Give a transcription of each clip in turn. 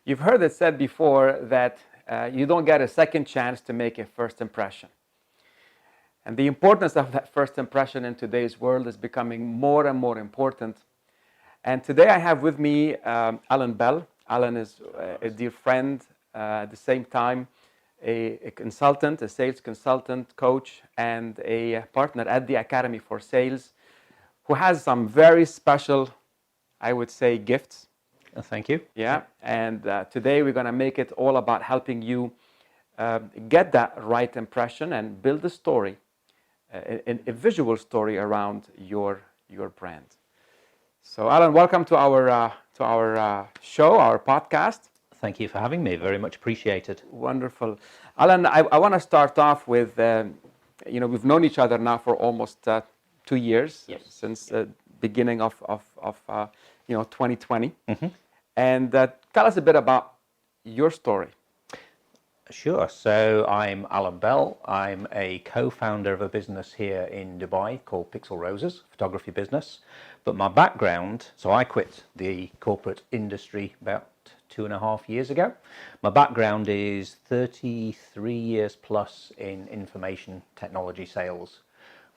You've heard it said before that you don't get a second chance to make a first impression. And the importance of that first impression in today's world is becoming more and more important. And today I have with me Alan Bell. Alan is a dear friend, at the same time a consultant, a sales consultant, coach, and a partner at the Academy for Sales, who has some very special, I would say, gifts. Thank you. Yeah, and today we're going to make it all about helping you get that right impression and build a story, a visual story around your brand. So, Alan, welcome to our show, our podcast. Thank you for having me. Very much appreciated. Wonderful, Alan. I want to start off with, we've known each other now for almost 2 years, yes, since the beginning of 2020. Mm-hmm. And tell us a bit about your story. Sure. So I'm Alan Bell. I'm a co-founder of a business here in Dubai called Pixel Roses, photography business. But my background, so I quit the corporate industry about 2.5 years ago. My background is 33 years plus in information technology sales,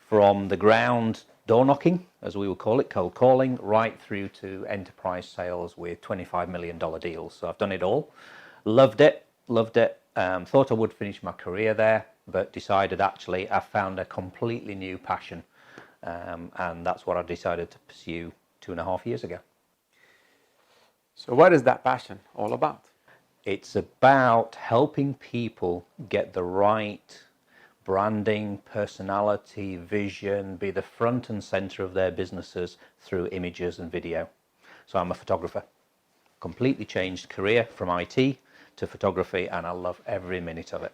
from the ground door knocking, as we would call it, cold calling, right through to enterprise sales with $25 million deals. So I've done it all. Loved it. Thought I would finish my career there, but decided actually I found a completely new passion. And that's what I decided to pursue 2.5 years ago. So what is that passion all about? It's about helping people get the right branding, personality, vision, be the front and center of their businesses through images and video. So I'm a photographer. Completely changed career from IT to photography, and I love every minute of it.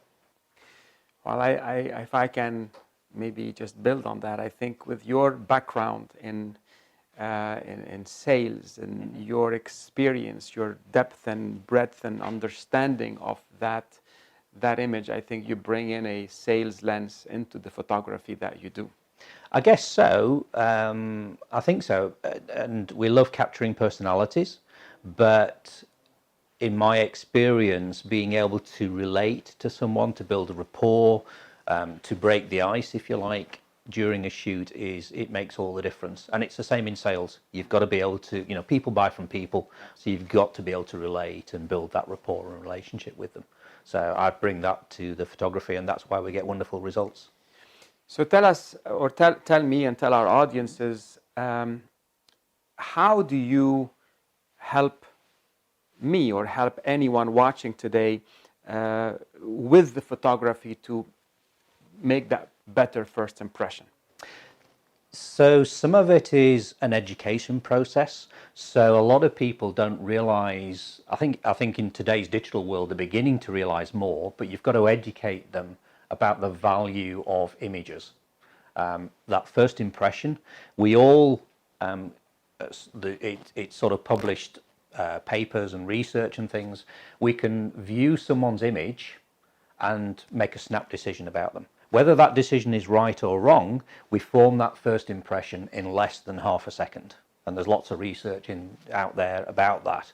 Well, if I can maybe just build on that, I think with your background in sales and your experience, your depth and breadth and understanding of that image, I think you bring in a sales lens into the photography that you do. I guess so. I think so. And we love capturing personalities, but in my experience, being able to relate to someone, to build a rapport, to break the ice, if you like, during a shoot, it makes all the difference. And it's the same in sales. You've got to be able to, people buy from people, so you've got to be able to relate and build that rapport and relationship with them. So I bring that to the photography, and that's why we get wonderful results. So tell us, or tell me and tell our audiences, how do you help me or help anyone watching today with the photography to make that better first impression? So some of it is an education process. So a lot of people don't realize, I think in today's digital world, they're beginning to realize more, but you've got to educate them about the value of images. That first impression, we all, it's sort of published papers and research and things, we can view someone's image and make a snap decision about them. Whether that decision is right or wrong, we form that first impression in less than half a second. And there's lots of research out there about that.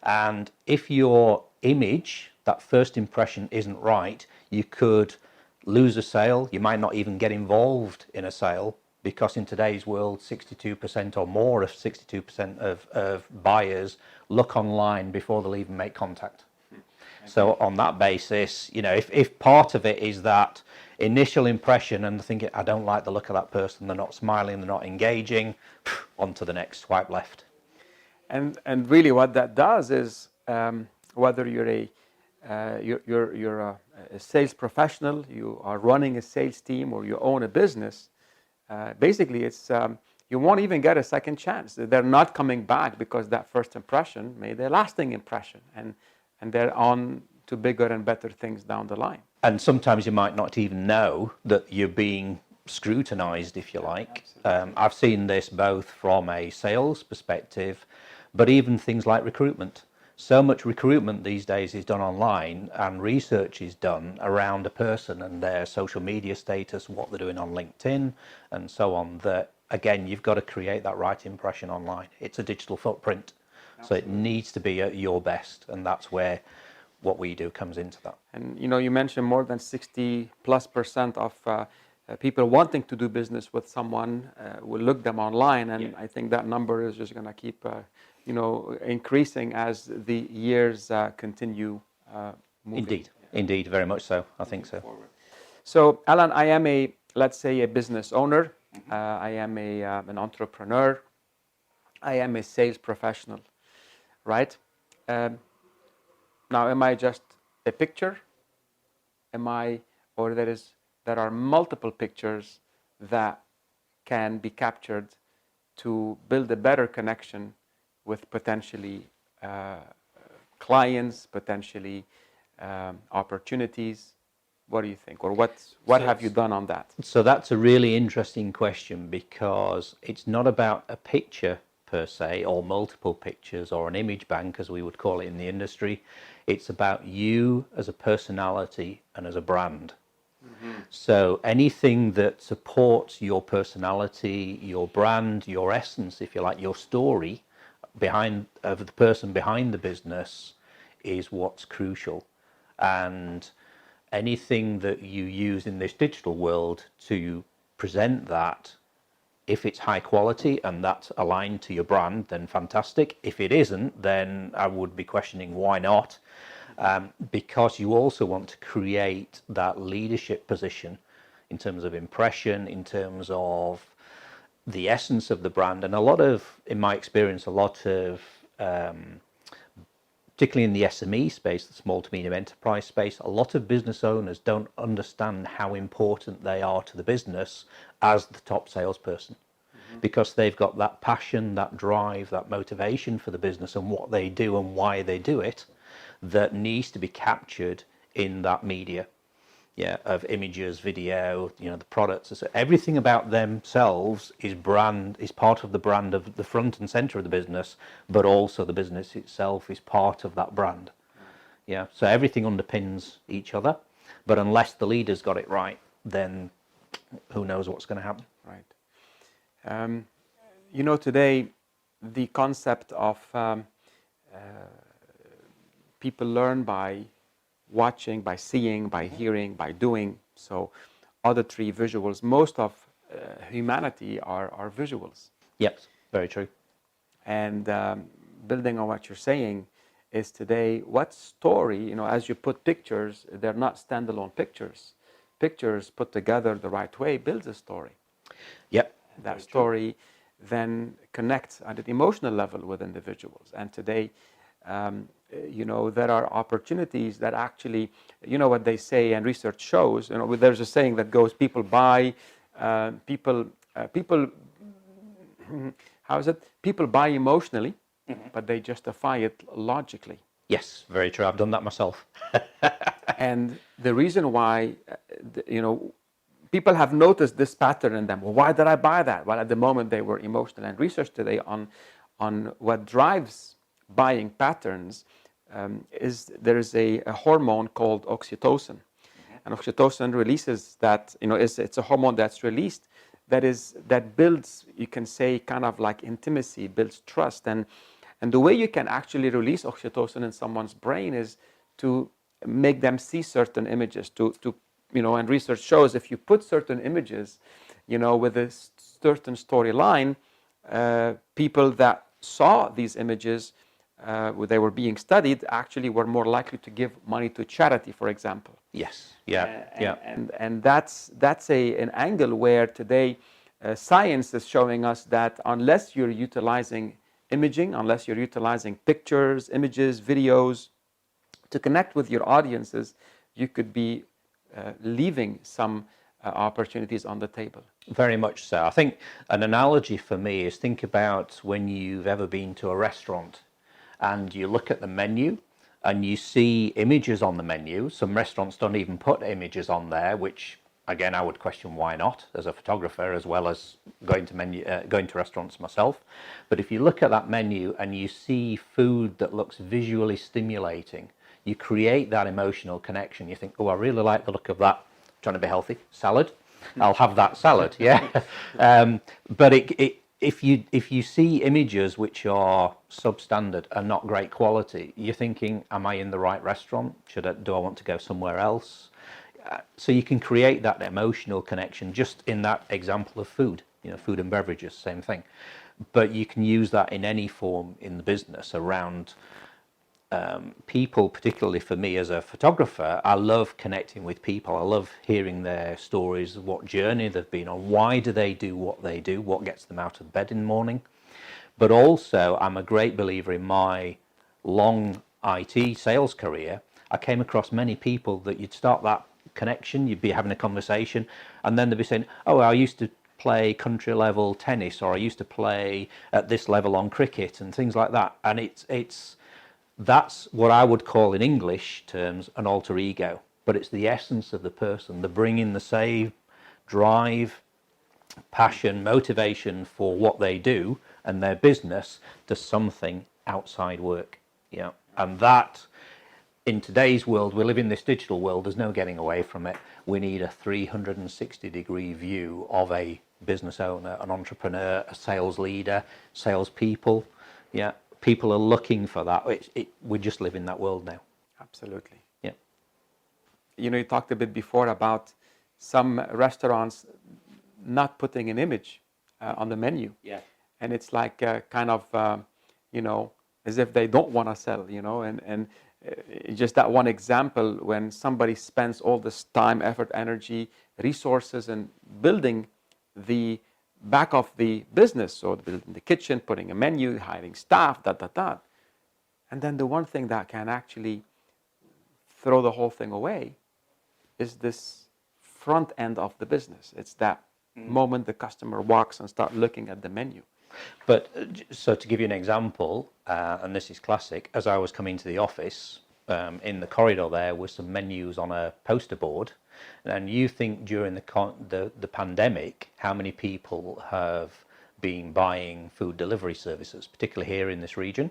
And if your image, that first impression, isn't right, you could lose a sale. You might not even get involved in a sale, because in today's world, 62% or more of 62% of buyers look online before they'll even make contact. So on that basis, if part of it is that initial impression and thinking, I don't like the look of that person, they're not smiling, they're not engaging, on to the next, swipe left. And really what that does is, whether you're a sales professional, you are running a sales team, or you own a business, basically it's you won't even get a second chance. They're not coming back because that first impression made a lasting impression, and they're on to bigger and better things down the line. And sometimes you might not even know that you're being scrutinized, if you like. I've seen this both from a sales perspective, but even things like recruitment. So much recruitment these days is done online, and research is done around a person and their social media status, what they're doing on LinkedIn and so on, that again, you've got to create that right impression online. It's a digital footprint. So it needs to be at your best, and that's where what we do comes into that. And you mentioned more than 60+% of people wanting to do business with someone will look them online, and I think that number is just going to keep increasing as the years continue moving. Indeed, very much so. I think so. So, Alan, I am let's say a business owner. I am an entrepreneur. I am a sales professional, right? Now, am I just a picture? Or there are multiple pictures that can be captured to build a better connection with potentially clients, potentially opportunities? What do you think? Or what have you done on that? So that's a really interesting question, because it's not about a picture per se, or multiple pictures, or an image bank as we would call it in the industry. It's about you as a personality and as a brand. So anything that supports your personality, your brand, your essence, if you like, your story of the person behind the business is what's crucial. And anything that you use in this digital world to present that, if it's high quality and that's aligned to your brand, then fantastic. If it isn't, then I would be questioning why not. Because you also want to create that leadership position in terms of impression, in terms of the essence of the brand. And in my experience, particularly in the SME space, the small to medium enterprise space, a lot of business owners don't understand how important they are to the business as the top salesperson, because they've got that passion, that drive, that motivation for the business and what they do and why they do it, that needs to be captured in that media, of images, video, the products. So everything about themselves is part of the brand of the front and center of the business, but also the business itself is part of that brand. So everything underpins each other, but unless the leader's got it right, then who knows what's going to happen. Right. Today the concept of people learn by watching, by seeing, by hearing, by doing. So auditory, visuals, most of humanity are visuals. Yes, very true. And building on what you're saying is today, what story, as you put pictures, they're not standalone pictures. Pictures put together the right way builds a story. Yep. That story then connects at an emotional level with individuals. And today, there are opportunities that actually, what they say and research shows, there's a saying that goes, people buy emotionally, but they justify it logically. Yes, very true. I've done that myself. And the reason why, people have noticed this pattern in them. Well, why did I buy that? Well, at the moment they were emotional. And research today on what drives buying patterns is there is a hormone called oxytocin. And oxytocin releases that, it's a hormone that's released that builds, you can say, kind of like intimacy, builds trust. And the way you can actually release oxytocin in someone's brain is to make them see certain images, and research shows if you put certain images, with a certain storyline, people that saw these images, they were being studied, actually were more likely to give money to charity, for example. Yes. And that's an angle where today science is showing us that unless you're utilizing imaging, unless you're utilizing pictures, images, videos to connect with your audiences, you could be leaving some opportunities on the table. Very much so. I think an analogy for me is, think about when you've ever been to a restaurant and you look at the menu and you see images on the menu. Some restaurants don't even put images on there, which again I would question why not, as a photographer, as well as going to restaurants myself. But if you look at that menu and you see food that looks visually stimulating, you create that emotional connection. You think, oh, I really like the look of that. Trying to be healthy, salad. I'll have that salad. Yeah. But if you see images which are substandard and not great quality, you're thinking, am I in the right restaurant? Do I want to go somewhere else? So you can create that emotional connection just in that example of food, food and beverages, same thing. But you can use that in any form in the business around people, particularly for me as a photographer. I love connecting with people. I love hearing their stories, what journey they've been on, why do they do what they do, what gets them out of bed in the morning. But also, I'm a great believer in my long IT sales career. I came across many people that you'd start that connection, you'd be having a conversation, and then they'd be saying, oh, I used to play country level tennis, or I used to play at this level on cricket and things like that. And that's what I would call in English terms an alter ego, but it's the essence of the person. They're bringing the same drive, passion, motivation for what they do and their business to something outside work. Yeah, and that, in today's world, we live in this digital world, there's no getting away from it. We need a 360-degree view of a business owner, an entrepreneur, a sales leader, salespeople. Yeah, people are looking for that. We just live in that world now. Absolutely. Yeah. You talked a bit before about some restaurants not putting an image on the menu. Yeah. And it's like kind of, as if they don't want to sell, and just that one example, when somebody spends all this time, effort, energy, resources in building the back of the business, so building the kitchen, putting a menu, hiring staff, and then the one thing that can actually throw the whole thing away is this front end of the business. It's that moment the customer walks and start looking at the menu. But so to give you an example, and this is classic, as I was coming to the office, in the corridor there were some menus on a poster board. And you think during the pandemic, how many people have been buying food delivery services, particularly here in this region?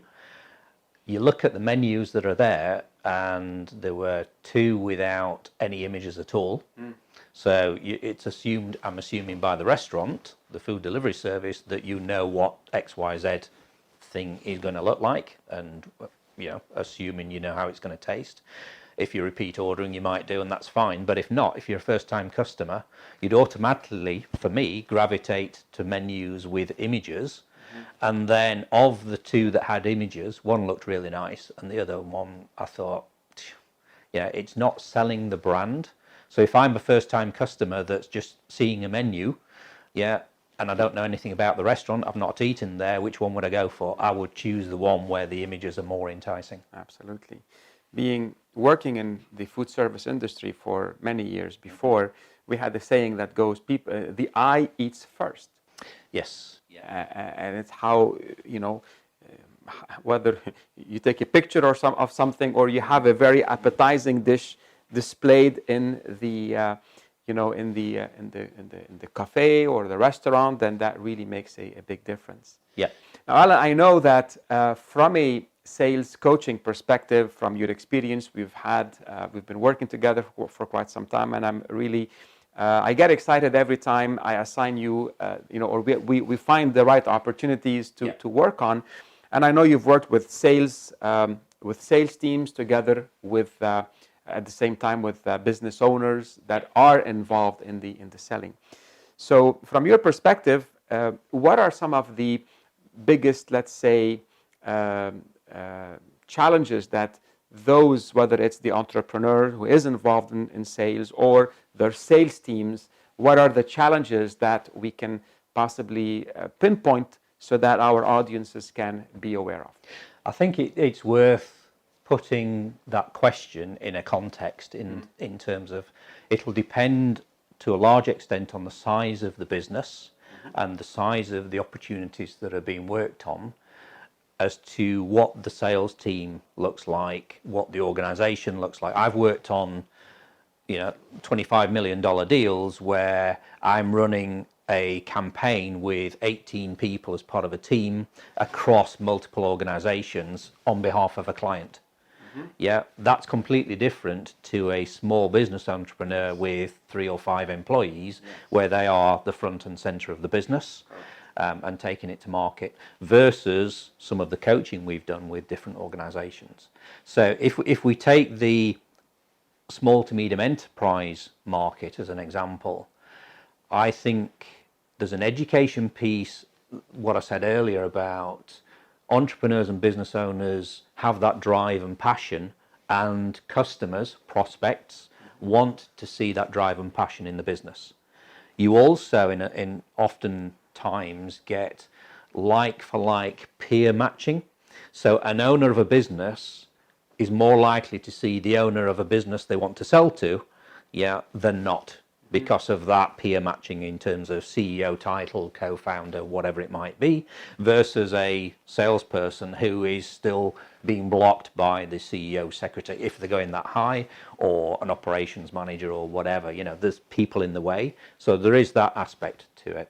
You look at the menus that are there, and there were 2 without any images at all. So it's assumed, I'm assuming by the restaurant, the food delivery service, that what XYZ thing is going to look like, and assuming you know how it's going to taste. If you repeat ordering, you might do, and that's fine. But if not, if you're a first-time customer, you'd automatically, for me, gravitate to menus with images. And then of the 2 that had images, one looked really nice, and the other one, I thought, it's not selling the brand. So if I'm a first-time customer that's just seeing a menu, and I don't know anything about the restaurant, I've not eaten there, which one would I go for? I would choose the one where the images are more enticing. Absolutely. Working in the food service industry for many years before, we had the saying that goes, the eye eats first. Yes. And it's how, whether you take a picture of something, or you have a very appetizing dish displayed in the in the cafe or the restaurant, then that really makes a big difference. Yeah. Now, Alan, I know that from a sales coaching perspective, from your experience, we've been working together for quite some time, and I'm really I get excited every time I assign you, or we find the right opportunities to work on. And I know you've worked with sales teams together with at the same time with business owners that are involved in the selling. So, from your perspective, what are some of the biggest, let's say, challenges that those, whether it's the entrepreneur who is involved in sales or their sales teams, what are the challenges that we can possibly pinpoint so that our audiences can be aware of? I think it's worth putting that question in a context in terms of, it'll depend to a large extent on the size of the business and the size of the opportunities that are being worked on, as to what the sales team looks like, what the organization looks like. I've worked on $25 million deals where I'm running a campaign with 18 people as part of a team across multiple organizations on behalf of a client. Yeah, that's completely different to a small business entrepreneur with 3 or 5 employees, where they are the front and center of the business. and taking it to market, versus some of the coaching we've done with different organizations. So if we take the small to medium enterprise market as an example, I think there's an education piece, what I said earlier about entrepreneurs and business owners have that drive and passion, and customers, prospects, want to see that drive and passion in the business. You also, in often times, get like for like peer matching. So an owner of a business is more likely to see the owner of a business they want to sell to, than not, because of that peer matching in terms of CEO title, co-founder, whatever it might be, versus a salesperson who is still being blocked by the CEO secretary, if they're going that high, or an operations manager or whatever. There's people in the way. So there is that aspect to it.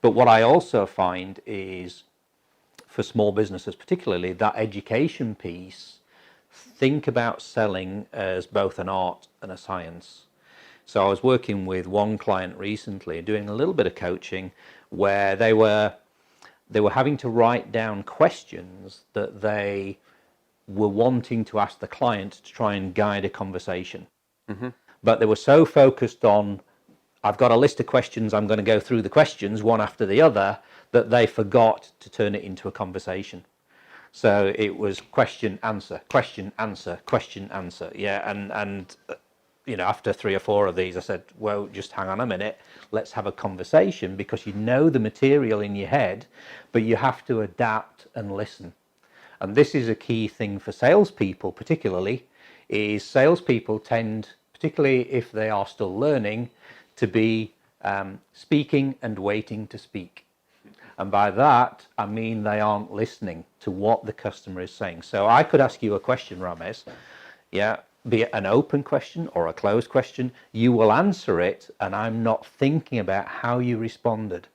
But what I also find is, for small businesses particularly, that education piece, think about selling as both an art and a science. So I was working with one client recently, doing a little bit of coaching, where they were having to write down questions that they were wanting to ask the client to try and guide a conversation. Mm-hmm. But they were so focused on, I've got a list of questions, I'm going to go through the questions one after the other, that they forgot to turn it into a conversation. So it was question, answer, question, answer, question, answer. And after 3 or 4 of these, I said, well, just hang on a minute. Let's have a conversation, because you know the material in your head, but you have to adapt and listen. And this is a key thing for salespeople, particularly, is salespeople tend, particularly if they are still learning, to be speaking and waiting to speak. And by that, I mean they aren't listening to what the customer is saying. So I could ask you a question, Ramez, be it an open question or a closed question, you will answer it, and I'm not thinking about how you responded.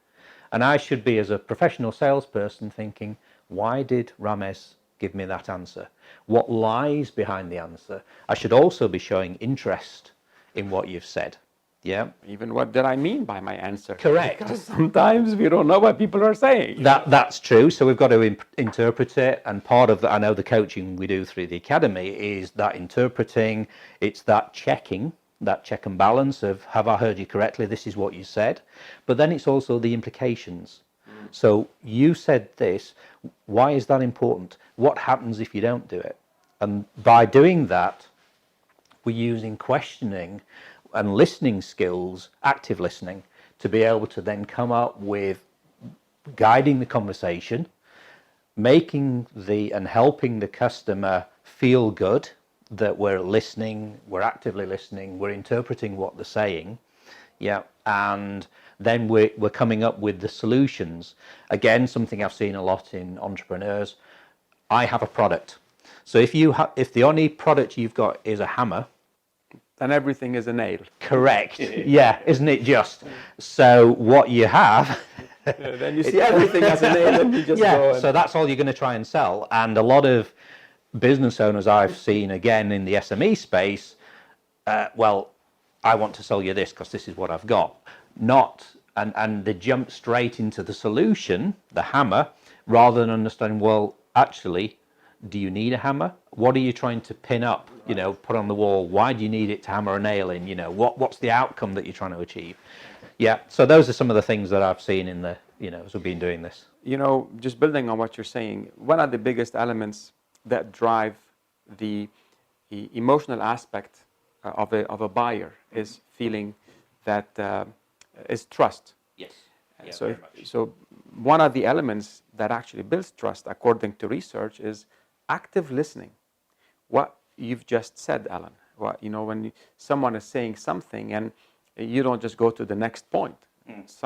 And I should be, as a professional salesperson, thinking, why did Ramez give me that answer? What lies behind the answer? I should also be showing interest in what you've said. Yeah. Even what did I mean by my answer? Correct. Because sometimes we don't know what people are saying. That's true. So we've got to interpret it. And part of I know the coaching we do through the academy is that interpreting. It's that checking, that check and balance of, have I heard you correctly? This is what you said. But then it's also the implications. So you said this. Why is that important? What happens if you don't do it? And by doing that, we're using questioning and listening skills, active listening, to be able to then come up with guiding the conversation, making and helping the customer feel good that we're listening, we're actively listening, we're interpreting what they're saying, and then we're coming up with the solutions. Again, something I've seen a lot in entrepreneurs. I have a product. So if the only product you've got is a hammer, then everything is a nail. Correct. Isn't it just? So what you have... then you see everything as a nail, and you just go... So that's all you're going to try and sell. And a lot of business owners I've seen, again, in the SME space, well, I want to sell you this because this is what I've got. And they jump straight into the solution, the hammer, rather than understanding, well, actually, do you need a hammer? What are you trying to pin up, put on the wall? Why do you need it to hammer a nail in? What's the outcome that you're trying to achieve? So those are some of the things that I've seen in the, as we've been doing this. Just building on what you're saying, one of the biggest elements that drive the emotional aspect of a buyer is feeling that is trust. Yes. So one of the elements that actually builds trust, according to research, is active listening. What you've just said, Alan. When someone is saying something and you don't just go to the next point.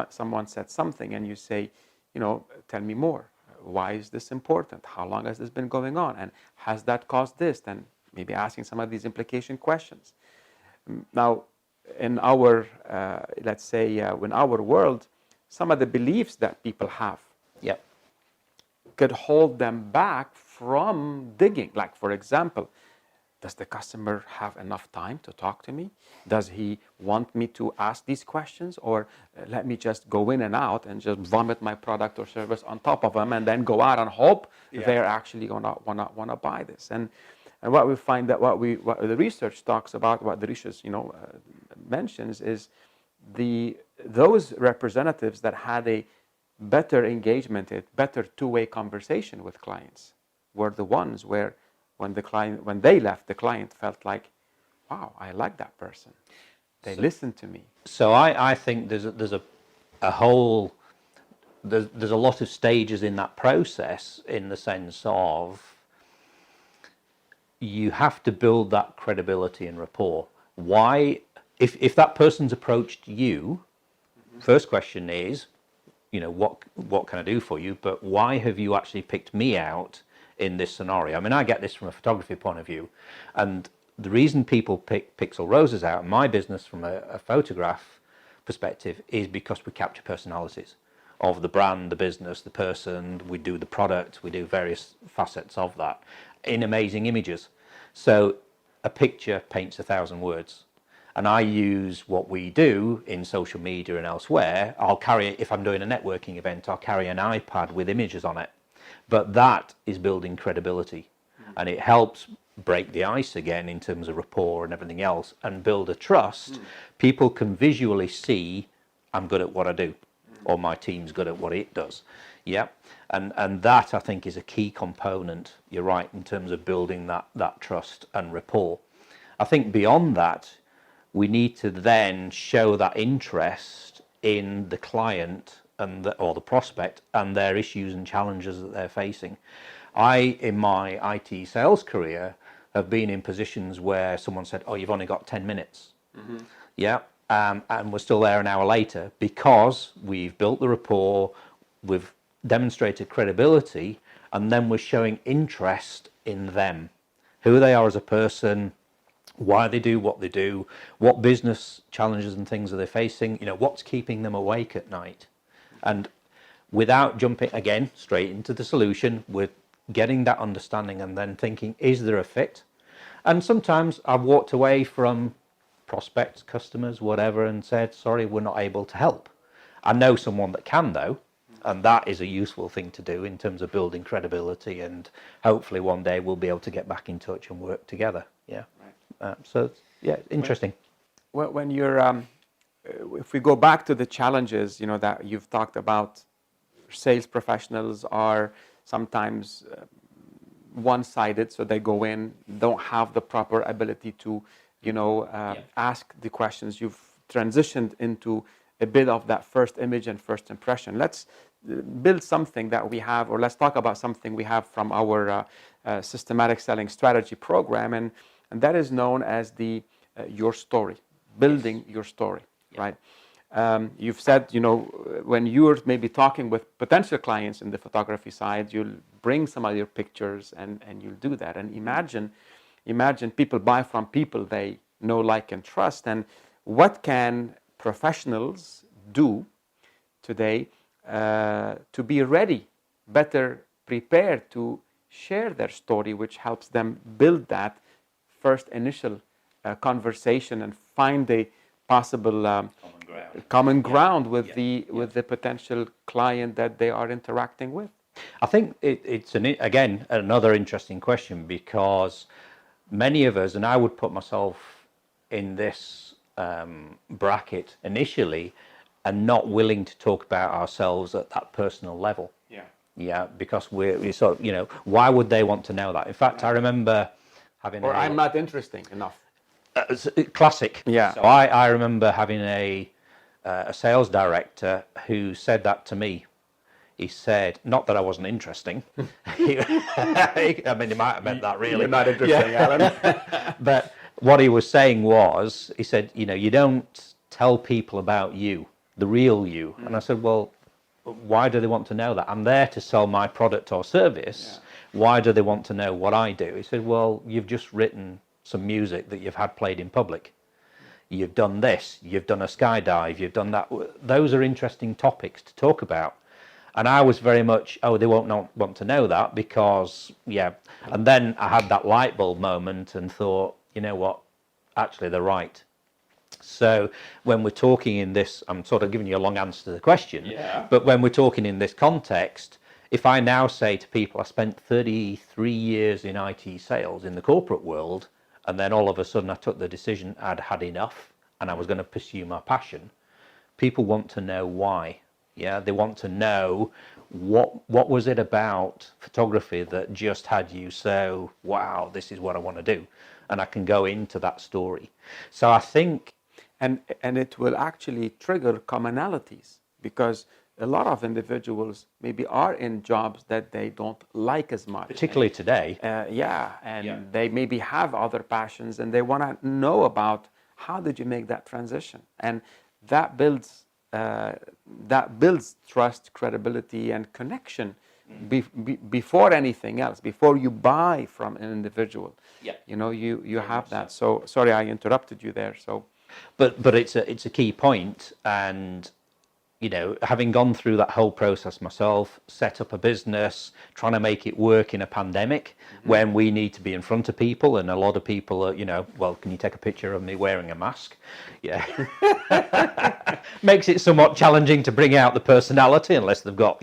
Someone said something and you say, tell me more. Why is this important? How long has this been going on? And has that caused this? Then maybe asking some of these implication questions. Now, in our, let's say, in our world, some of the beliefs that people have could hold them back from digging. Like, for example, does the customer have enough time to talk to me? Does he want me to ask these questions, or let me just go in and out and just vomit my product or service on top of them and then go out and hope they're actually gonna wanna buy this? And what we find that what the research talks about, what the research mentions, is those representatives that had a better engagement, a better two-way conversation with clients, were the ones where when they left, the client felt like, wow, I like that person. They listened to me. So I think there's a whole, there's a lot of stages in that process, in the sense of you have to build that credibility and rapport. Why, if that person's approached you, first question is, what can I do for you? But why have you actually picked me out in this scenario? I mean, I get this from a photography point of view, and the reason people pick Pixel Roses out in my business from a photograph perspective is because we capture personalities of the brand, the business, the person. We do the product, we do various facets of that in amazing images. So a picture paints 1,000 words. And I use what we do in social media and elsewhere. I'll carry, if I'm doing a networking event, I'll carry an iPad with images on it. But that is building credibility, and it helps break the ice again in terms of rapport and everything else, and build a trust. People can visually see, I'm good at what I do, or my team's good at what it does. Yeah, and that, I think, is a key component, you're right, in terms of building that trust and rapport. I think beyond that, we need to then show that interest in the client or the prospect and their issues and challenges that they're facing. I, in my IT sales career, have been in positions where someone said, oh, you've only got 10 minutes. Yeah, and we're still there an hour later, because we've built the rapport, we've demonstrated credibility, and then we're showing interest in them, who they are as a person, why they do what they do, what business challenges and things are they facing, what's keeping them awake at night. And without jumping, again, straight into the solution, we're getting that understanding and then thinking, is there a fit? And sometimes I've walked away from prospects, customers, whatever, and said, sorry, we're not able to help. I know someone that can, though, and that is a useful thing to do in terms of building credibility, and hopefully one day we'll be able to get back in touch and work together. Yeah. So, yeah, interesting. When you're, if we go back to the challenges, that you've talked about, sales professionals are sometimes one-sided, so they go in, don't have the proper ability to, ask the questions. You've transitioned into a bit of that first image and first impression. Let's build something that we have, or let's talk about something we have from our systematic selling strategy program, and that is known as the your story, building your story, right? You've said, when you're maybe talking with potential clients in the photography side, you'll bring some of your pictures and you'll do that. And imagine people buy from people they know, like, and trust. And what can professionals do today to be ready, better prepared to share their story, which helps them build that first initial conversation and find a possible common ground with the potential client that they are interacting with? I think it's again another interesting question, because many of us, and I would put myself in this bracket initially, are not willing to talk about ourselves at that personal level. Yeah, because we sort of, why would they want to know that? In fact, I remember having I'm not interesting enough. Classic. Yeah. So I remember having a sales director who said that to me. He said, not that I wasn't interesting. I mean, he might have meant that really. You're not interesting, Alan. But what he was saying was, he said, you don't tell people about you, the real you. And I said, well, why do they want to know that? I'm there to sell my product or service. Yeah. Why do they want to know what I do? He said, well, you've just written some music that you've had played in public. You've done this, you've done a skydive, you've done that. Those are interesting topics to talk about. And I was very much, oh, they won't not want to know that because, yeah. And then I had that light bulb moment and thought, you know what, actually they're right. So when we're talking in this, I'm sort of giving you a long answer to the question, but when we're talking in this context, if I now say to people, I spent 33 years in IT sales in the corporate world, and then all of a sudden I took the decision I'd had enough and I was going to pursue my passion, people want to know why. Yeah, they want to know what was it about photography that just had you so, wow, this is what I want to do. And I can go into that story. So I think... And it will actually trigger commonalities, because a lot of individuals maybe are in jobs that they don't like as much. Particularly today. They maybe have other passions and they want to know about how did you make that transition. And that builds trust, credibility, and connection before anything else, before you buy from an individual. You have that. So sorry, I interrupted you there. So, but it's a key point, and having gone through that whole process myself, set up a business, trying to make it work in a pandemic when we need to be in front of people, and a lot of people are, well, can you take a picture of me wearing a mask? Yeah. Makes it somewhat challenging to bring out the personality unless they've got,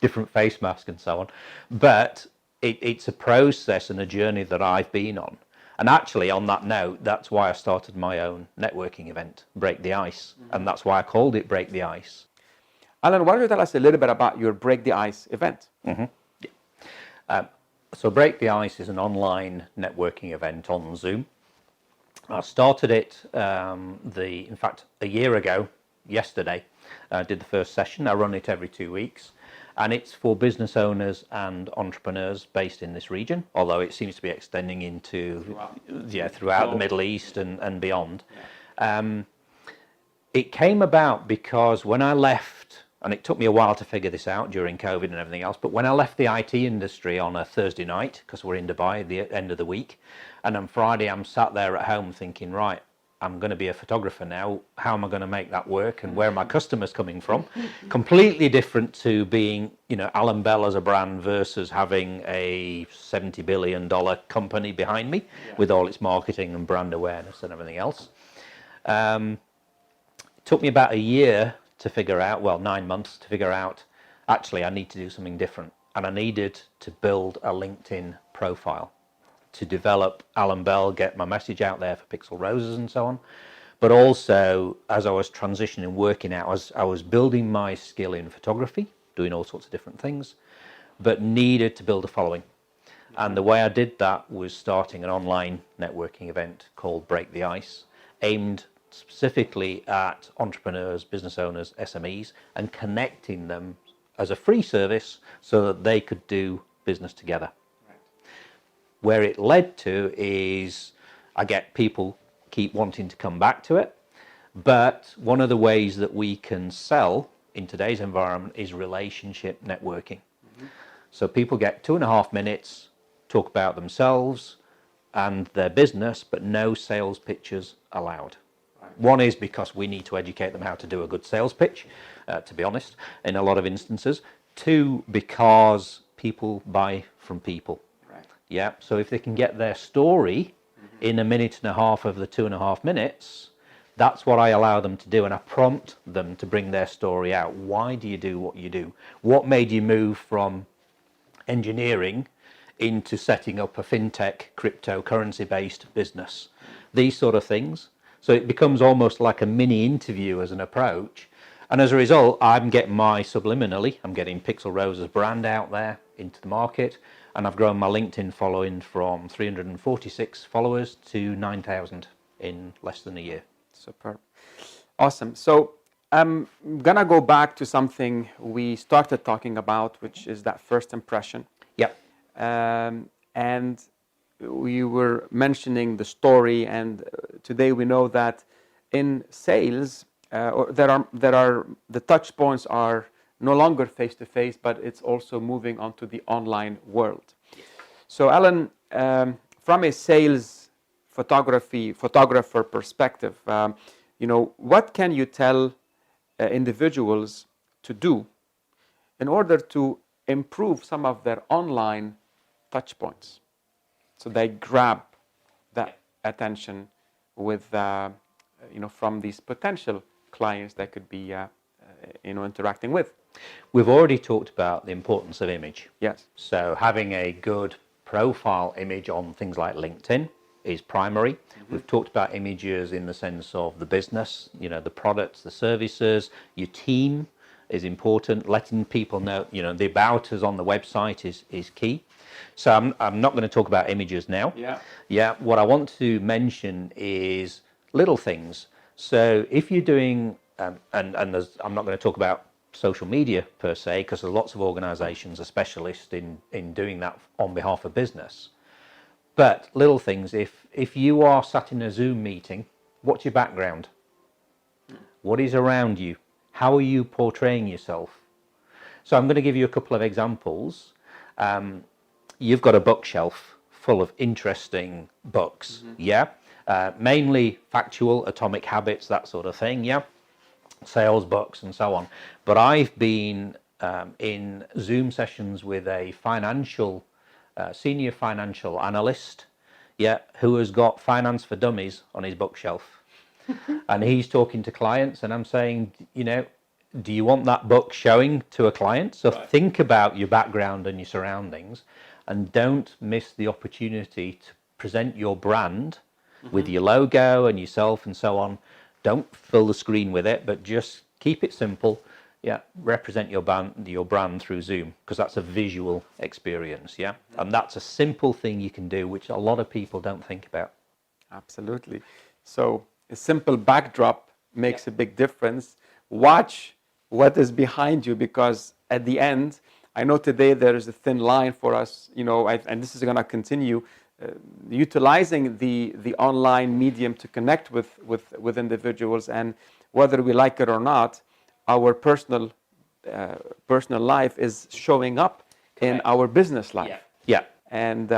different face masks and so on. But it's a process and a journey that I've been on. And actually, on that note, that's why I started my own networking event, Break the Ice. And that's why I called it Break the Ice. Alan, why don't you tell us a little bit about your Break the Ice event? So Break the Ice is an online networking event on Zoom. I started it, in fact, a year ago, yesterday. I did the first session. I run it every 2 weeks. And it's for business owners and entrepreneurs based in this region, although it seems to be extending into throughout the Middle East and beyond. It came about because when I left, and it took me a while to figure this out during COVID and everything else, but when I left the IT industry on a Thursday night, because we're in Dubai at the end of the week, and on Friday I'm sat there at home thinking, right, I'm going to be a photographer now. How am I going to make that work? And where are my customers coming from? Completely different to being, Alan Bell as a brand versus having a $70 billion company behind me with all its marketing and brand awareness and everything else. It took me about a year to figure out, 9 months to figure out, actually, I need to do something different. And I needed to build a LinkedIn profile, to develop Alan Bell, get my message out there for Pixel Roses and so on. But also, as I was transitioning, working out, I was building my skill in photography, doing all sorts of different things, but needed to build a following. And the way I did that was starting an online networking event called Break the Ice, aimed specifically at entrepreneurs, business owners, SMEs, and connecting them as a free service so that they could do business together. Where it led to is I get people keep wanting to come back to it. But one of the ways that we can sell in today's environment is relationship networking. So people get 2.5 minutes, talk about themselves and their business, but no sales pitches allowed. One is because we need to educate them how to do a good sales pitch, to be honest, in a lot of instances. 2, because people buy from people. Yeah, so if they can get their story in 1.5 minutes of the 2.5 minutes, that's what I allow them to do, and I prompt them to bring their story out. Why do you do what you do? What made you move from engineering into setting up a fintech, cryptocurrency-based business? These sort of things. So it becomes almost like a mini interview as an approach. And as a result, I'm getting I'm getting Pixel Rose's brand out there into the market. And I've grown my LinkedIn following from 346 followers to 9,000 in less than a year. Superb. Awesome. So I'm going to go back to something we started talking about, which is that first impression. Yep. And we were mentioning the story, and today we know that in sales, the touch points are no longer face-to-face, but it's also moving onto the online world. So Alan, from a sales photographer perspective, what can you tell individuals to do in order to improve some of their online touch points. So they grab that attention with, from these potential clients that could be, interacting with. We've already talked about the importance of image. Yes. So having a good profile image on things like LinkedIn is primary. We've talked about images in the sense of the business, the products, the services, your team is important. Letting people know, the about us on the website is key. So I'm not going to talk about images now. Yeah. What I want to mention is little things. So if you're doing, I'm not going to talk about social media per se, because there's lots of organizations are specialists in doing that on behalf of business. But little things, if you are sat in a Zoom meeting, what's your background? What is around you? How are you portraying yourself? So I'm going to give you a couple of examples. You've got a bookshelf full of interesting books, mainly factual, Atomic Habits, that sort of thing, sales books and so on. But I've been in Zoom sessions with a senior financial analyst, who has got Finance for Dummies on his bookshelf. And he's talking to clients, and I'm saying, do you want that book showing to a client? So think about your background and your surroundings, and don't miss the opportunity to present your brand with your logo and yourself and so on. Don't fill the screen with it, but just keep it simple. Represent your brand through Zoom, because that's a visual experience, and that's a simple thing you can do, which a lot of people don't think about. Absolutely. So a simple backdrop makes a big difference. Watch what is behind you, because at the end, I know today there is a thin line for us, and this is going to continue, utilizing the online medium to connect with individuals, and whether we like it or not, our personal life is showing up in our business life. And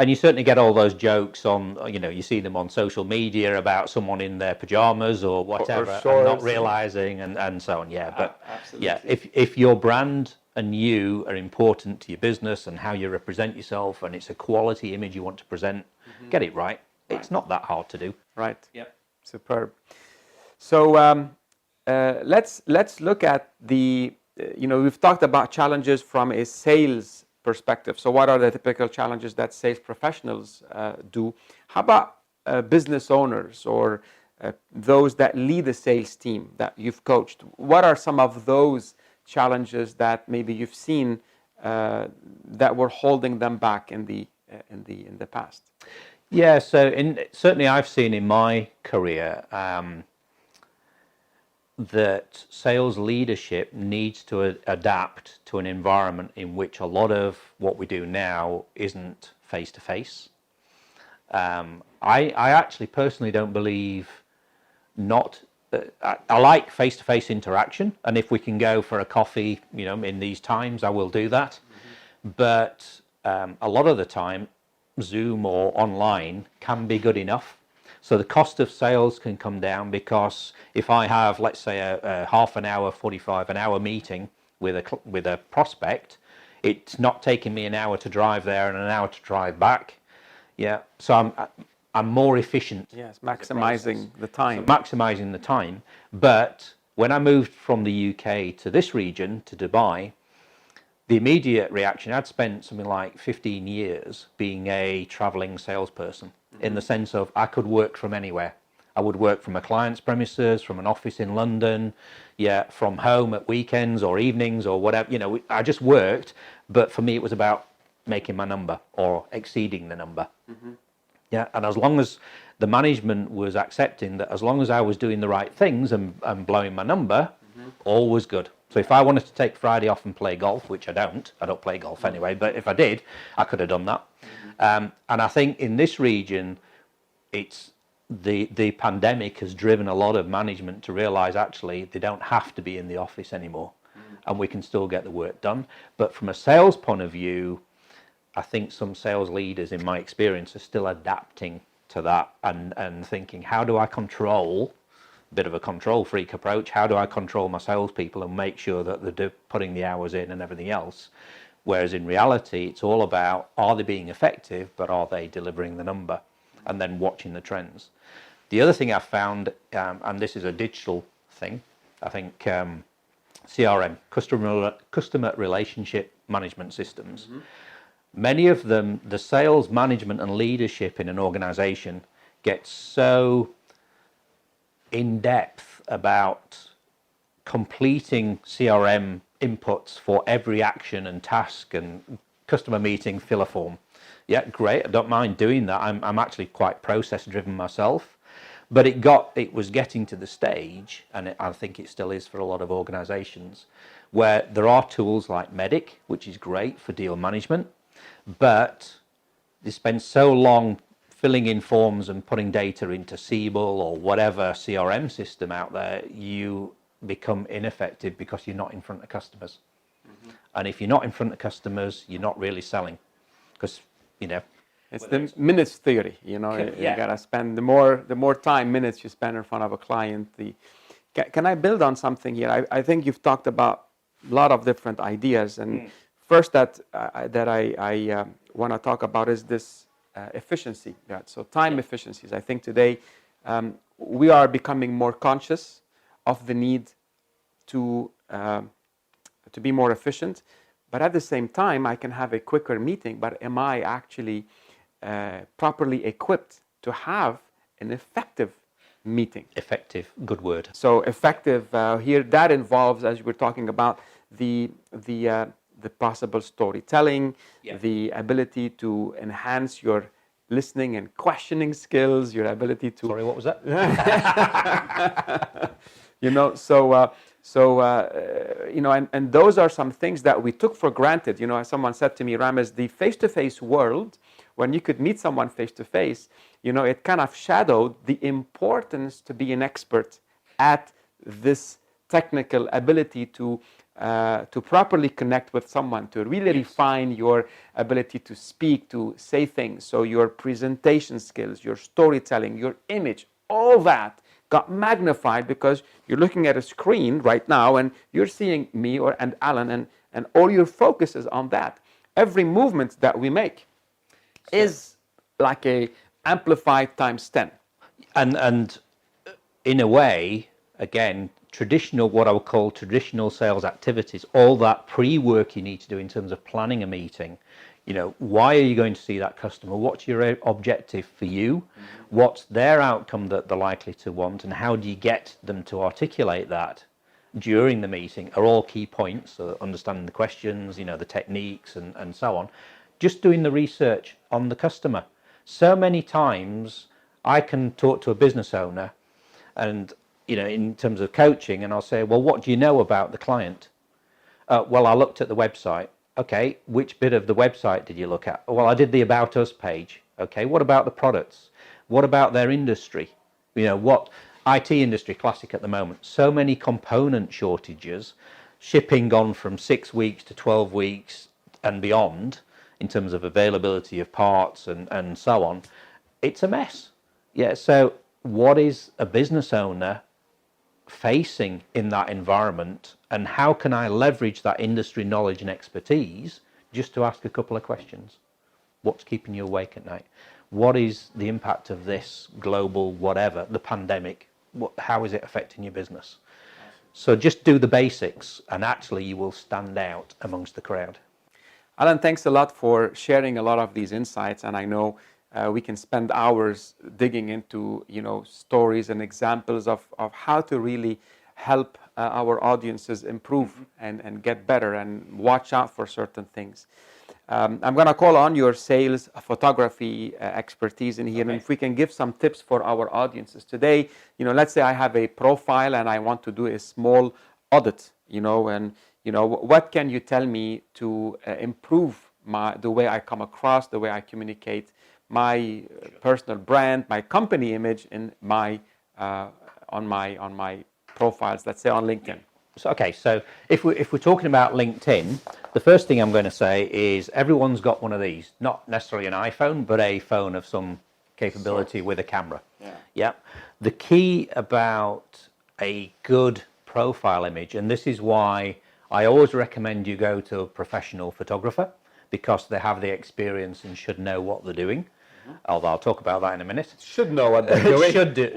you certainly get all those jokes on, you see them on social media about someone in their pajamas or whatever, and not realizing and so on. But if your brand and you are important to your business and how you represent yourself, and it's a quality image you want to present, get it right. It's not that hard to do. Right. Superb. So let's look at we've talked about challenges from a sales perspective. So what are the typical challenges that sales professionals do? How about business owners or those that lead a sales team that you've coached? What are some of those challenges that maybe you've seen that were holding them back in the past? So certainly I've seen in my career that sales leadership needs to adapt to an environment in which a lot of what we do now isn't face-to-face. I actually personally don't believe I like face-to-face interaction, and if we can go for a coffee, in these times, I will do that. But a lot of the time, Zoom or online can be good enough. So the cost of sales can come down, because if I have, let's say, a half an hour, 45 an hour meeting with a prospect, it's not taking me an hour to drive there and an hour to drive back. So I'm more efficient. Yes, maximizing the time. So maximizing the time. But when I moved from the UK to this region, to Dubai, the immediate reaction, I'd spent something like 15 years being a traveling salesperson, in the sense of I could work from anywhere. I would work from a client's premises, from an office in London, from home at weekends or evenings or whatever. I just worked, but for me it was about making my number or exceeding the number. And as long as the management was accepting that, as long as I was doing the right things and blowing my number, all was good. So if I wanted to take Friday off and play golf, which I don't play golf anyway, but if I did, I could have done that. And I think in this region, it's the pandemic has driven a lot of management to realize actually they don't have to be in the office anymore, and we can still get the work done. But from a sales point of view, I think some sales leaders, in my experience, are still adapting to that and thinking, how do I control bit of a control freak approach. How do I control my salespeople and make sure that they're putting the hours in and everything else? Whereas in reality, it's all about, are they being effective, but are they delivering the number? And then watching the trends. The other thing I found, and this is a digital thing, I think CRM, customer relationship management systems. Mm-hmm. Many of them, the sales management and leadership in an organization gets so in depth about completing CRM inputs for every action and task and customer meeting, fill a form. Yeah, great. I don't mind doing that. I'm actually quite process driven myself. But it was getting to the stage, and I think it still is for a lot of organizations, where there are tools like Medic, which is great for deal management, but they spend so long filling in forms and putting data into Siebel or whatever CRM system out there, you become ineffective because you're not in front of customers. Mm-hmm. And if you're not in front of customers, you're not really selling, because, it's the minutes theory, you gotta spend the more time, minutes you spend in front of a client. Can I build on something here? I think you've talked about a lot of different ideas, and first that I want to talk about is this efficiency. Yeah, so time efficiencies. I think today we are becoming more conscious of the need to be more efficient, but at the same time I can have a quicker meeting, but am I actually properly equipped to have an effective meeting? Effective, good word. So effective here, that involves, as you were talking about, the possible storytelling, the ability to enhance your listening and questioning skills, your ability to... Sorry, what was that? And those are some things that we took for granted. As someone said to me, Ramez, the face-to-face world, when you could meet someone face-to-face, it kind of shadowed the importance to be an expert at this technical ability to properly connect with someone, to really refine your ability to speak, to say things. So your presentation skills, your storytelling, your image, all that got magnified because you're looking at a screen right now and you're seeing me and Alan, and all your focus is on that. Every movement that we make is like a amplified times 10. And in a way, again, what I would call traditional sales activities, all that pre-work you need to do in terms of planning a meeting. Why are you going to see that customer? What's your objective for you? Mm-hmm. What's their outcome that they're likely to want? And how do you get them to articulate that during the meeting are all key points. So understanding the questions, the techniques and so on. Just doing the research on the customer. So many times I can talk to a business owner and, in terms of coaching, and I'll say, well, what do you know about the client? Well, I looked at the website. Okay, which bit of the website did you look at? Well, I did the About Us page. Okay, what about the products? What about their industry? What IT industry, classic at the moment. So many component shortages, shipping gone from 6 weeks to 12 weeks and beyond in terms of availability of parts and so on. It's a mess. Yeah, so what is a business owner facing in that environment, and how can I leverage that industry knowledge and expertise just to ask a couple of questions? What's keeping you awake at night? What is the impact of this global whatever, the pandemic? How is it affecting your business? So just do the basics and actually you will stand out amongst the crowd. Alan, thanks a lot for sharing a lot of these insights, and I know we can spend hours digging into stories and examples of how to really help our audiences improve and get better and watch out for certain things. I'm going to call on your sales photography expertise in here, okay. And if we can give some tips for our audiences today. Let's say I have a profile and I want to do a small audit, and what can you tell me to improve the way I come across, the way I communicate, my personal brand, my company image in on my profiles, let's say on LinkedIn. So if we're talking about LinkedIn, the first thing I'm going to say is everyone's got one of these, not necessarily an iPhone, but a phone of some capability with a camera. Yeah. Yeah. The key about a good profile image, and this is why I always recommend you go to a professional photographer, because they have the experience and should know what they're doing. Although I'll talk about that in a minute. Should know what they're doing. should do,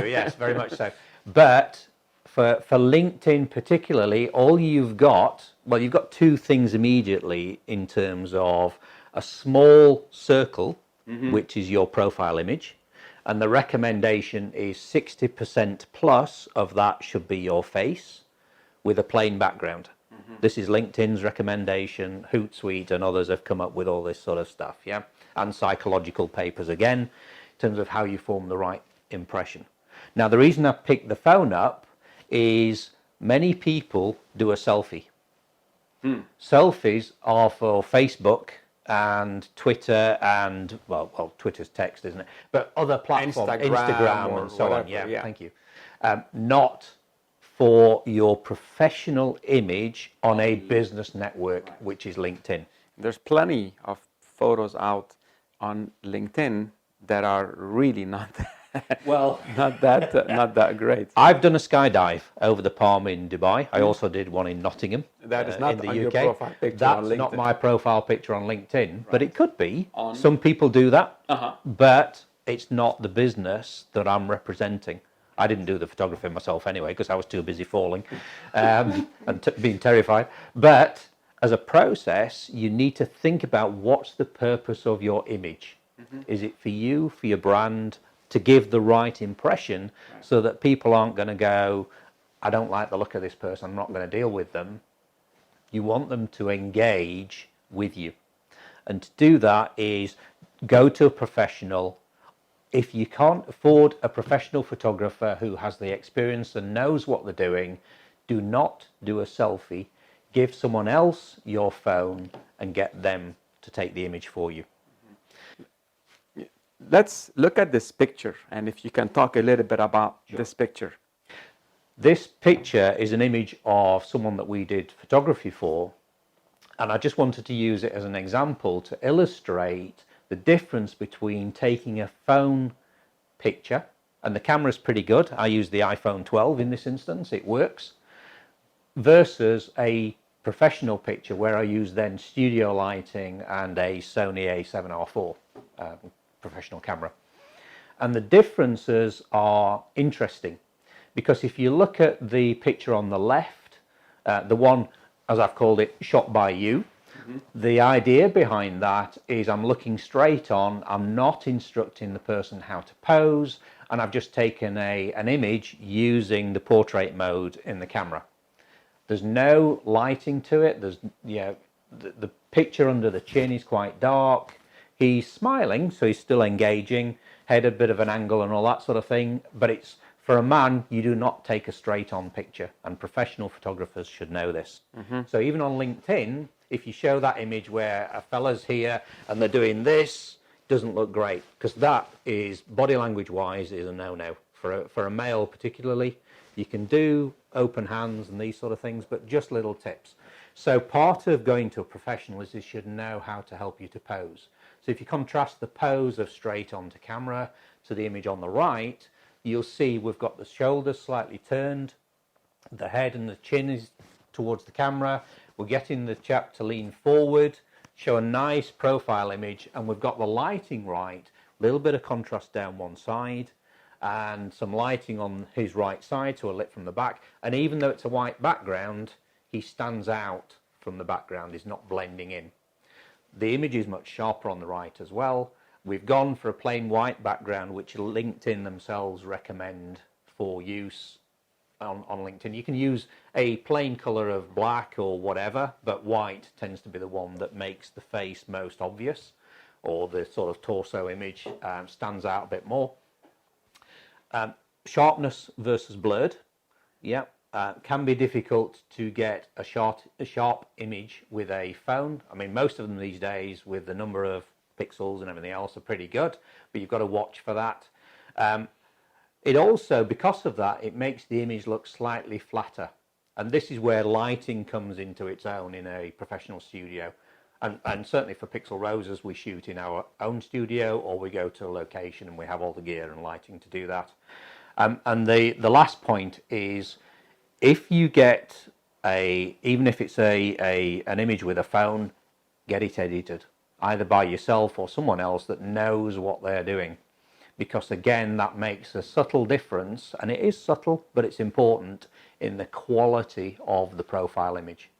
yes, very much so. But for LinkedIn particularly, all you've got, well, you've got two things immediately in terms of a small circle, which is your profile image, and the recommendation is 60% plus of that should be your face with a plain background. This is LinkedIn's recommendation. Hootsuite and others have come up with all this sort of stuff, yeah? And psychological papers again, in terms of how you form the right impression. Now, the reason I picked the phone up is many people do a selfie. Selfies are for Facebook and Twitter and, well, Twitter's text, isn't it? But other platforms, Instagram and so on. Yeah, thank you. Not for your professional image on a business network, which is LinkedIn. There's plenty of photos out on LinkedIn that are really not not that great. I've done a skydive over the Palm in Dubai. I also did one in Nottingham. That is not in the on UK. Your profile picture. That's on LinkedIn. not my profile picture on LinkedIn, but it could be. Some people do that, but it's not the business that I'm representing. I didn't do the photography myself anyway because I was too busy falling and being terrified. But as a process, you need to think about what's the purpose of your image. Is it for you, for your brand, to give the right impression so that people aren't going to go, I don't like the look of this person, I'm not going to deal with them. You want them to engage with you. And to do that is go to a professional. If you can't afford a professional photographer who has the experience and knows what they're doing, do not do a selfie. Give someone else your phone and get them to take the image for you. Let's look at this picture, and if you can talk a little bit about this picture. This picture is an image of someone that we did photography for, and I just wanted to use it as an example to illustrate the difference between taking a phone picture, and the camera's pretty good. I use the iPhone 12 in this instance, it works, versus a professional picture where I use then studio lighting and a Sony A7R4 professional camera. And the differences are interesting because if you look at the picture on the left, the one, as I've called it, shot by you, the idea behind that is I'm looking straight on, I'm not instructing the person how to pose, and I've just taken an image using the portrait mode in the camera. There's no lighting to it. There's, the picture under the chin is quite dark. He's smiling, so he's still engaging, head a bit of an angle and all that sort of thing. But it's, for a man, you do not take a straight-on picture, and professional photographers should know this. So even on LinkedIn, if you show that image where a fella's here and they're doing this, doesn't look great, because that is, body language-wise, is a no-no. For a male particularly, you can do open hands and these sort of things, but just little tips. So part of going to a professional is they should know how to help you to pose. So if you contrast the pose of straight onto camera to the image on the right, you'll see we've got the shoulders slightly turned, the head and the chin is towards the camera. We're getting the chap to lean forward, show a nice profile image, and we've got the lighting right, a little bit of contrast down one side, and some lighting on his right side, so a lit from the back. And even though it's a white background, he stands out from the background, he's not blending in. The image is much sharper on the right as well. We've gone for a plain white background, which LinkedIn themselves recommend for use on LinkedIn. You can use a plain color of black or whatever, but white tends to be the one that makes the face most obvious, or the sort of torso image stands out a bit more. Sharpness versus blurred, can be difficult to get a sharp image with a phone. I mean, most of them these days with the number of pixels and everything else are pretty good, but you've got to watch for that. It also, because of that, it makes the image look slightly flatter. And this is where lighting comes into its own in a professional studio. And certainly for Pixel Roses, we shoot in our own studio, or we go to a location and we have all the gear and lighting to do that. And the last point is, if you get even if it's an image with a phone, get it edited, either by yourself or someone else that knows what they're doing. Because again, that makes a subtle difference, and it is subtle, but it's important in the quality of the profile image.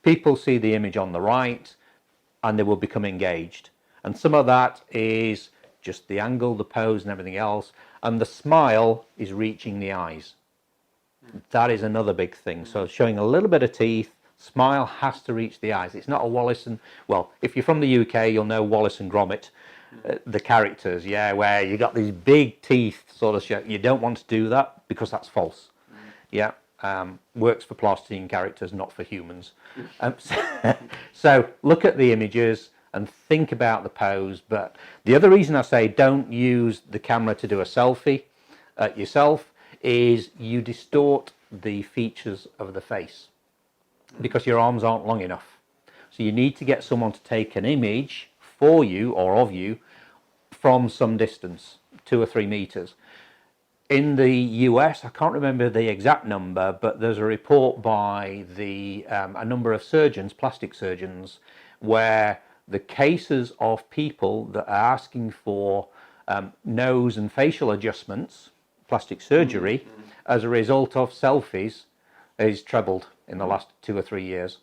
People see the image on the right and they will become engaged. And some of that is just the angle, the pose and everything else. And the smile is reaching the eyes. That is another big thing. So showing a little bit of teeth, smile has to reach the eyes. It's not a Wallace and, well, if you're from the UK, you'll know Wallace and Gromit, the characters, yeah, where you got these big teeth sort of show. You don't want to do that because that's false. Yeah. Works for plasticine characters, not for humans. So look at the images and think about the pose. But the other reason I say don't use the camera to do a selfie yourself is you distort the features of the face because your arms aren't long enough. So you need to get someone to take an image for you or of you from some distance, 2 or 3 meters. In the US, I can't remember the exact number, but there's a report by a number of surgeons, plastic surgeons, where the cases of people that are asking for nose and facial adjustments, plastic surgery, as a result of selfies, is trebled in the last 2 or 3 years.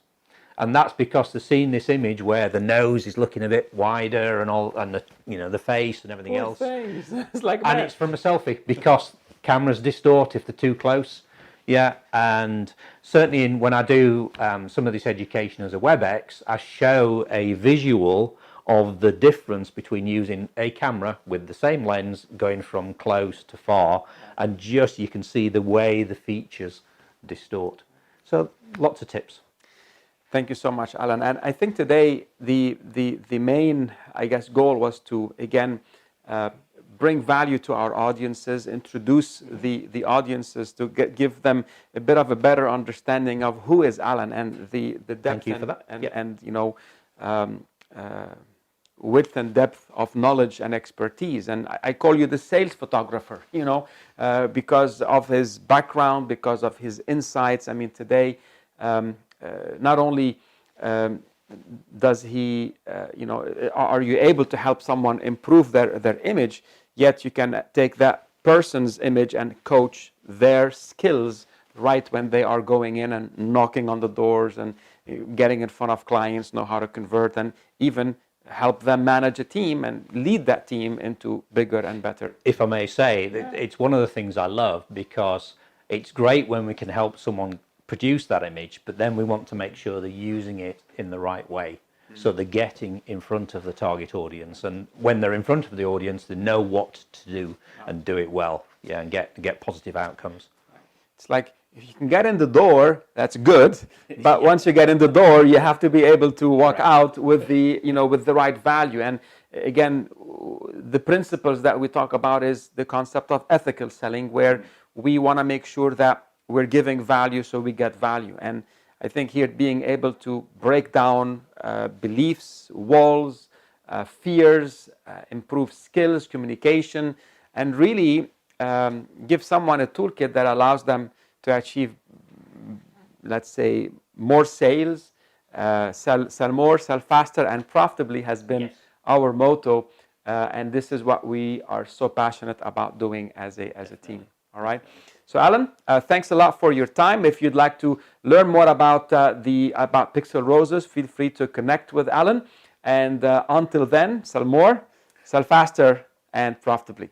And that's because they've seen this image where the nose is looking a bit wider and all, and the face and everything else. It's like and it's from a selfie because cameras distort if they're too close. Yeah, and certainly when I do some of this education as a WebEx, I show a visual of the difference between using a camera with the same lens going from close to far, and just you can see the way the features distort. So lots of tips. Thank you so much, Alan. And I think today the main, I guess, goal was to, again, bring value to our audiences, introduce the audiences to give them a bit of a better understanding of who is Alan and the depth Thank you for that. and width and depth of knowledge and expertise. And I call you the sales photographer, because of his background, because of his insights. I mean, today, not only does he, are you able to help someone improve their image, yet you can take that person's image and coach their skills right when they are going in and knocking on the doors and getting in front of clients, know how to convert, and even help them manage a team and lead that team into bigger and better. If I may say, it's one of the things I love, because it's great when we can help someone produce that image, but then we want to make sure they're using it in the right way. So they're getting in front of the target audience, and when they're in front of the audience, they know what to do and do it well, and get positive outcomes. It's like, if you can get in the door, that's good, but once you get in the door, you have to be able to walk out with with the right value. And again, the principles that we talk about is the concept of ethical selling, where we want to make sure that we're giving value so we get value. And I think here being able to break down beliefs, walls, fears, improve skills, communication, and really give someone a toolkit that allows them to achieve, let's say, more sales, sell more, sell faster, and profitably has been our motto. And this is what we are so passionate about doing as a team. All right. So Alan, thanks a lot for your time. If you'd like to learn more about Pixel Roses, feel free to connect with Alan. And until then, sell more, sell faster, and profitably.